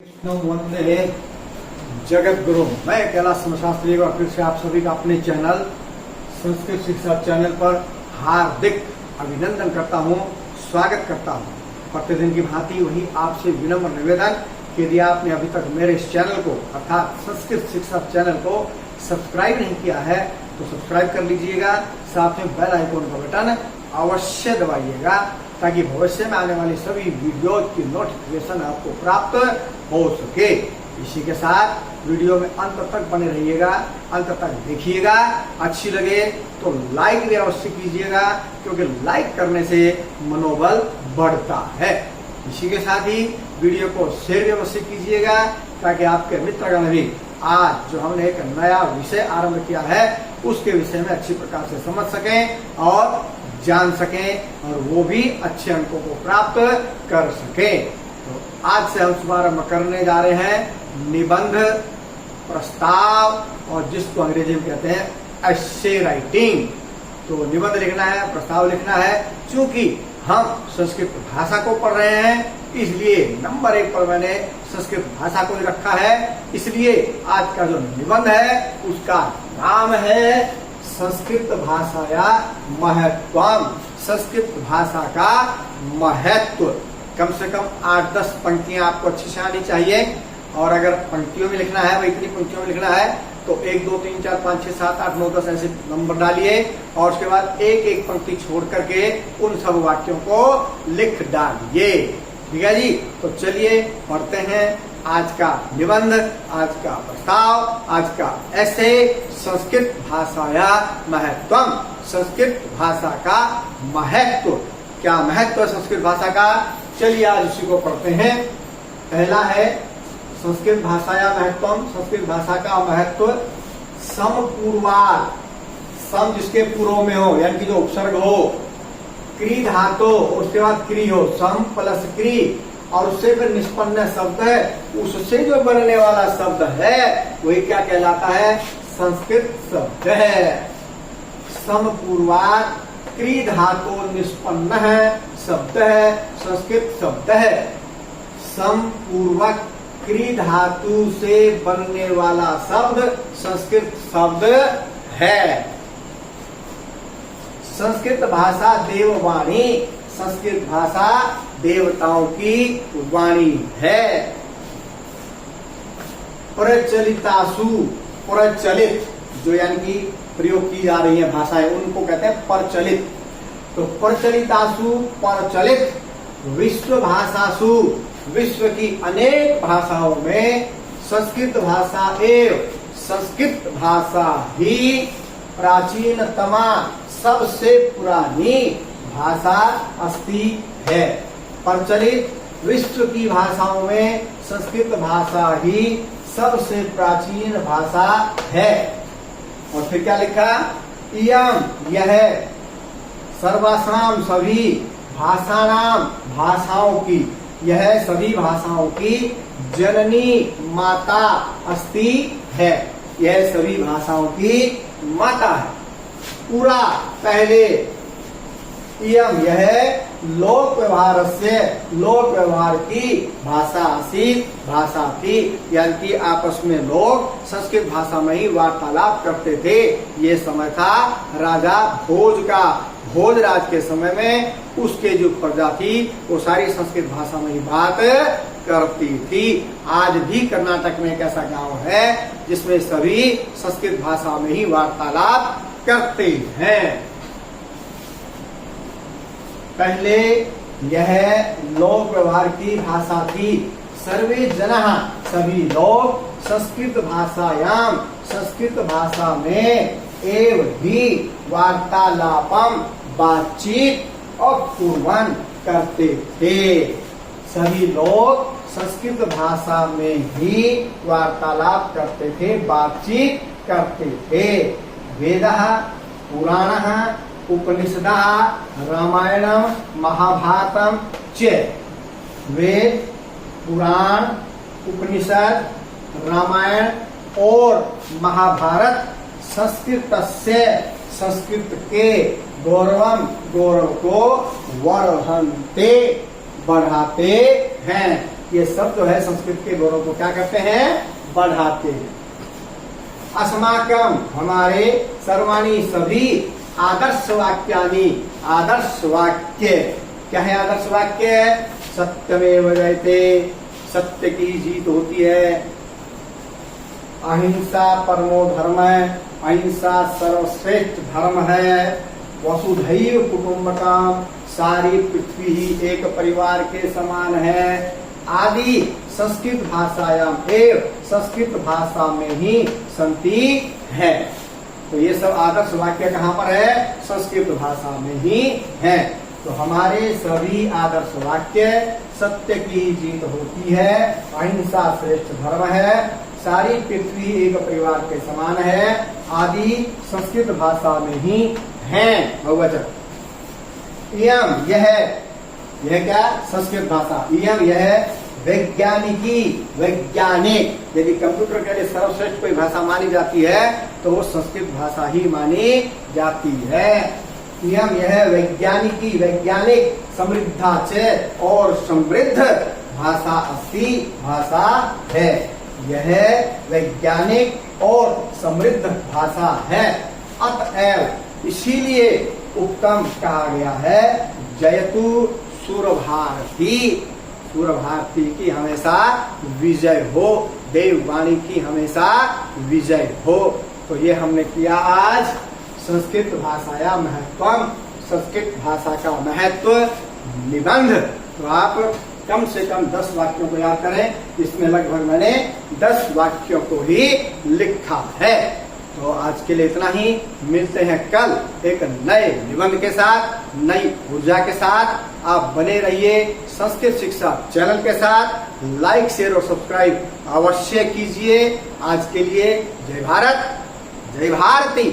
विष्णु वंदे जगत गुरु। मैं कैलाश शास्त्री और फिर से आप सभी का अपने चैनल संस्कृत शिक्षा चैनल पर हार्दिक अभिनंदन करता हूँ, स्वागत करता हूँ। प्रतिदिन की भांति वही आपसे विनम्र निवेदन कि यदि आपने अभी तक मेरे इस चैनल को अर्थात संस्कृत शिक्षा चैनल को सब्सक्राइब नहीं किया है तो सब्सक्राइब कर लीजिएगा। साथ में बेल आइकन का बटन अवश्य दबाइएगा ताकि भविष्य में आने वाली सभी वीडियो की नोटिफिकेशन आपको प्राप्त हो सके। इसी के साथ वीडियो में अंत तक बने रहिएगा, अंत तक देखिएगा। अच्छी लगे तो लाइक भी अवश्य कीजिएगा क्योंकि लाइक करने से मनोबल बढ़ता है। इसी के साथ ही वीडियो को शेयर भी अवश्य कीजिएगा ताकि आपके मित्रगण भी आज जो हमने एक नया विषय आरंभ किया है उसके विषय में अच्छी प्रकार से समझ सकें और जान सकें और वो भी अच्छे अंकों को प्राप्त कर सकें। तो आज से हम शुभारंभ करने जा रहे हैं निबंध प्रस्ताव और जिसको अंग्रेजी में कहते हैं एस्से राइटिंग। तो निबंध लिखना है, प्रस्ताव लिखना है। चूंकि हम संस्कृत भाषा को पढ़ रहे हैं इसलिए नंबर 1 पर मैंने संस्कृत भाषा को रखा है। इसलिए आज का जो निबंध है उसका नाम है संस्कृत भाषाया महत्वम। संस्कृत भाषा का महत्व। कम से कम 8-10 पंक्तियां आपको अच्छी से आनी चाहिए और अगर पंक्तियों में लिखना है, वही इतनी पंक्तियों में लिखना है तो 1, 2, 3, 4, 5, 6, 7, 8, 9, 10 ऐसे नंबर डालिए और उसके बाद एक एक पंक्ति छोड़ करके उन सब वाक्यों को लिख डालिए। ठीक है जी। तो चलिए पढ़ते हैं आज का निबंध, आज का प्रस्ताव, आज का ऐसे संस्कृत भाषाया महत्वम। संस्कृत भाषा का महत्व। क्या महत्व है संस्कृत भाषा का? चलिए आज उसी को पढ़ते हैं। पहला है संस्कृत भाषाया महत्वम। संस्कृत भाषा का महत्व समपूर्वार, सम जिसके पूर्व में हो यानी कि जो उपसर्ग हो, क्री धातु उसके बाद क्री हो, सम प्लस क्री और उससे फिर निष्पन्न शब्द है, उससे जो बनने वाला शब्द है वही क्या कहलाता है? संस्कृत शब्द है। समपूर्वार क्री धातु निष्पन्न है शब्द है, संस्कृत शब्द है। समपूर्वक क्री धातु से बनने वाला शब्द संस्कृत शब्द है। संस्कृत भाषा देववाणी। संस्कृत भाषा देवताओं की वाणी है। प्रचलितासु, प्रचलित जो यानी कि प्रयोग की जा रही है भाषाएं उनको कहते हैं प्रचलित। तो प्रचलितासु प्रचलित, विश्व भाषासु विश्व की अनेक भाषाओं में संस्कृत भाषा एवं संस्कृत भाषा ही प्राचीनतमा सबसे पुरानी भाषा अस्ति है। प्रचलित विश्व की भाषाओं में संस्कृत भाषा ही सबसे प्राचीन भाषा है। और फिर क्या लिखा? इयम यह सर्वासाम सभी भाषाणाम भाषाओं की, यह सभी भाषाओं की जननी माता अस्ति है। यह सभी भाषाओं की माता है। पूरा पहले इयम यह लोक व्यवहार से, लोक व्यवहार की भाषा आसीत भाषा थी यानी कि आपस में लोग संस्कृत भाषा में ही वार्तालाप करते थे। ये समय था राजा भोज का। भोजराज के समय में उसके जो प्रजा थी वो सारी संस्कृत भाषा में ही बात करती थी। आज भी कर्नाटक में एक ऐसा गांव है जिसमें सभी संस्कृत भाषा में ही वार्तालाप करते हैं। पहले यह लोक व्यवहार की भाषा थी। सर्वे जनाः सभी लोग संस्कृत भाषायाम संस्कृत भाषा में एव ही वार्तालापम बातचीत और कुर्वन् करते थे। सभी लोग संस्कृत भाषा में ही वार्तालाप करते थे, बातचीत करते थे। वेदः पुराणः उपनिषदः रामायणम महाभारतम च। वेद, पुराण, उपनिषद, रामायण और महाभारत संस्कृतस्य संस्कृत के गौरवम गौरव को वर्धन्ते बढ़ाते हैं। ये सब जो है संस्कृत के गौरव को क्या करते हैं, बढ़ाते हैं। अस्माकम हमारे, सर्वाणी सभी, आदर्श वाक्यानि आदर्श वाक्य, क्या है आदर्श वाक्य, सत्यमेव जयते, सत्य की जीत होती है, अहिंसा परमो धर्म, अहिंसा सर्वश्रेष्ठ धर्म है, वसुधैव कुटुंबकम, सारी पृथ्वी ही एक परिवार के समान है, आदि संस्कृत भाषायाम एव, संस्कृत भाषा में ही संति है। तो ये सब आदर्श वाक्य कहाँ पर है, संस्कृत भाषा में ही है। तो हमारे सभी आदर्श वाक्य, सत्य की जीत होती है, अहिंसा श्रेष्ठ धर्म है, सारी पृथ्वी एक परिवार के समान है, आदि संस्कृत भाषा में ही है। बहुवचन। इयम यह क्या, संस्कृत भाषा, इयम यह वैज्ञानिकी, वैज्ञानिक, यदि कंप्यूटर के लिए सर्वश्रेष्ठ कोई भाषा मानी जाती है तो वो संस्कृत भाषा ही मानी जाती है। इयम यह वैज्ञानिकी, वैज्ञानिक, समृद्धा च, और समृद्ध भाषा अस्ति, भाषा है, यह वैज्ञानिक और समृद्ध भाषा है। अतएव इसीलिए उत्तम कहा गया है, जयतु सुरभारती, सुरभारती की हमेशा विजय हो, देववाणी की हमेशा विजय हो। तो ये हमने किया आज संस्कृत भाषाया महत्वम, संस्कृत भाषा का महत्व निबंध। तो आप कम से कम 10 वाक्यों को याद करें, इसमें लगभग मैंने 10 वाक्यों को ही लिखा है। तो आज के लिए इतना ही, मिलते हैं कल एक नए निबंध के साथ, नई ऊर्जा के साथ। आप बने रहिए संस्कृत शिक्षा चैनल के साथ, लाइक शेयर और सब्सक्राइब अवश्य कीजिए। आज के लिए जय भारत, जय भारती।